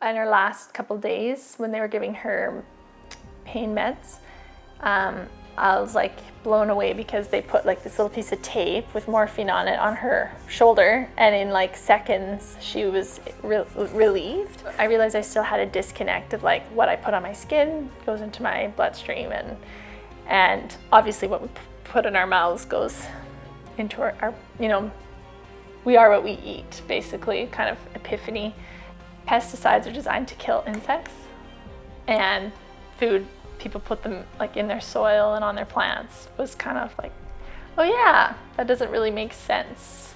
in her last couple days when they were giving her pain meds, I was like blown away because they put like this little piece of tape with morphine on it on her shoulder, and in like seconds she was relieved. I realized I still had a disconnect of like what I put on my skin goes into my bloodstream, and obviously what we put in our mouths goes into our we are what we eat, basically, kind of epiphany. Pesticides are designed to kill insects, and food, people put them like in their soil and on their plants, was kind of like, oh yeah, that doesn't really make sense.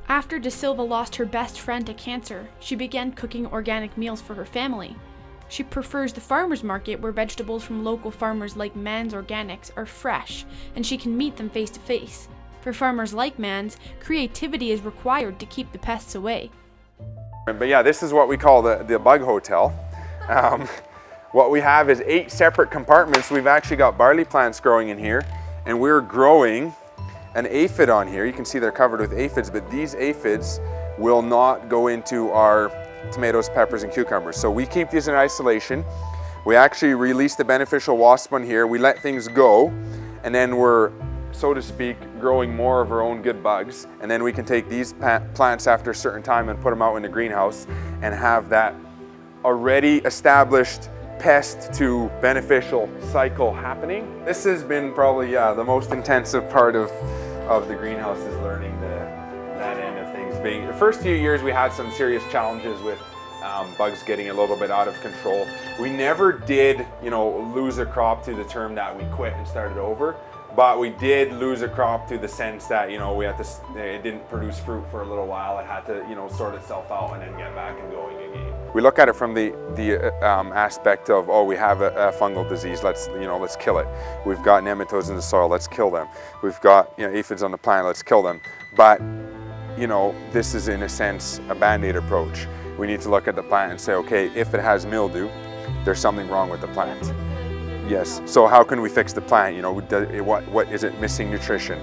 After De Silva lost her best friend to cancer, she began cooking organic meals for her family. She prefers the farmer's market where vegetables from local farmers like Man's Organics are fresh, and she can meet them face to face. For farmers like Man's, creativity is required to keep the pests away. But yeah, this is what we call the bug hotel. What we have is 8 separate compartments. We've actually got barley plants growing in here, and we're growing an aphid on here. You can see they're covered with aphids, but these aphids will not go into our tomatoes, peppers, and cucumbers. So we keep these in isolation. We actually release the beneficial wasp on here. We let things go, and then we're, so to speak, growing more of our own good bugs. And then we can take these plants after a certain time and put them out in the greenhouse and have that already established pest to beneficial cycle happening. This has been probably, the most intensive part of the greenhouse, is learning that end of things. The first few years we had some serious challenges with bugs getting a little bit out of control. We never did, lose a crop to the term that we quit and started over. But we did lose a crop to the sense that, we had to, it didn't produce fruit for a little while. It had to, sort itself out and then get back and going again. We look at it from the aspect of, oh, we have a fungal disease, let's kill it. We've got nematodes in the soil, let's kill them. We've got, aphids on the plant, let's kill them. But, this is in a sense a Band-Aid approach. We need to look at the plant and say, okay, if it has mildew, there's something wrong with the plant. Yes, so how can we fix the plant? What is it missing nutrition?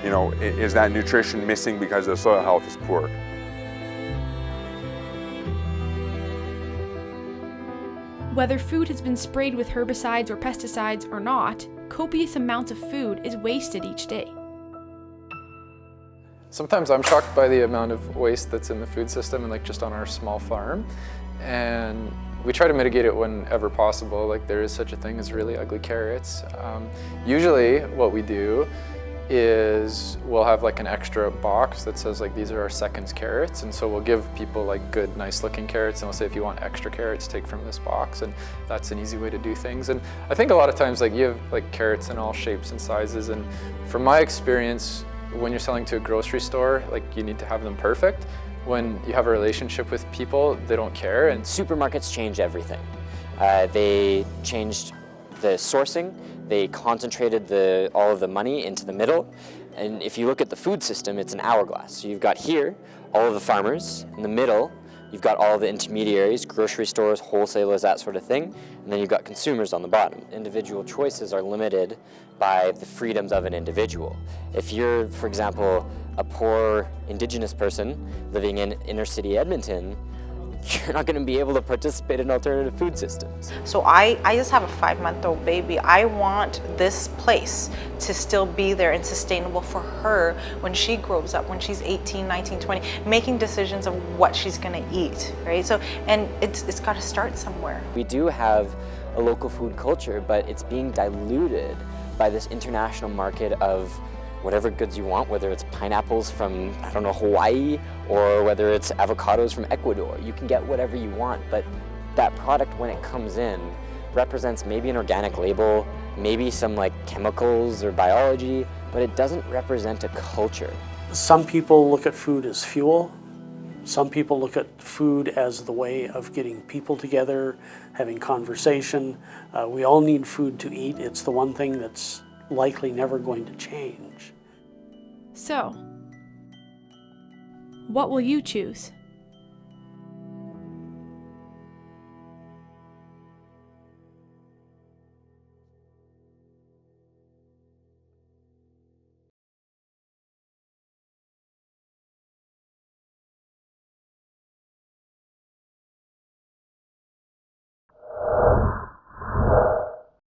Is that nutrition missing because the soil health is poor? Whether food has been sprayed with herbicides or pesticides or not, copious amounts of food is wasted each day. Sometimes I'm shocked by the amount of waste that's in the food system and just on our small farm. And we try to mitigate it whenever possible. There is such a thing as really ugly carrots. Usually what we do is we'll have an extra box that says these are our seconds carrots, and so we'll give people good, nice looking carrots, and we'll say, if you want extra carrots, take from this box, and that's an easy way to do things. And I think a lot of times you have carrots in all shapes and sizes, and from my experience, when you're selling to a grocery store, you need to have them perfect. When you have a relationship with people, they don't care. And supermarkets change everything. They changed the sourcing, they concentrated all of the money into the middle, and if you look at the food system, it's an hourglass. So you've got here all of the farmers, in the middle you've got all the intermediaries, grocery stores, wholesalers, that sort of thing, and then you've got consumers on the bottom. Individual choices are limited by the freedoms of an individual. If you're, for example, a poor Indigenous person living in inner city Edmonton, you're not going to be able to participate in alternative food systems. So I just have a 5-month-old baby. I want this place to still be there and sustainable for her when she grows up, when she's 18, 19, 20, making decisions of what she's going to eat, right? So, and it's got to start somewhere. We do have a local food culture, but it's being diluted by this international market of whatever goods you want, whether it's pineapples from, Hawaii, or whether it's avocados from Ecuador. You can get whatever you want, but that product, when it comes in, represents maybe an organic label, maybe some chemicals or biology, but it doesn't represent a culture. Some people look at food as fuel. Some people look at food as the way of getting people together, having conversation. We all need food to eat. It's the one thing that's likely never going to change. So, what will you choose?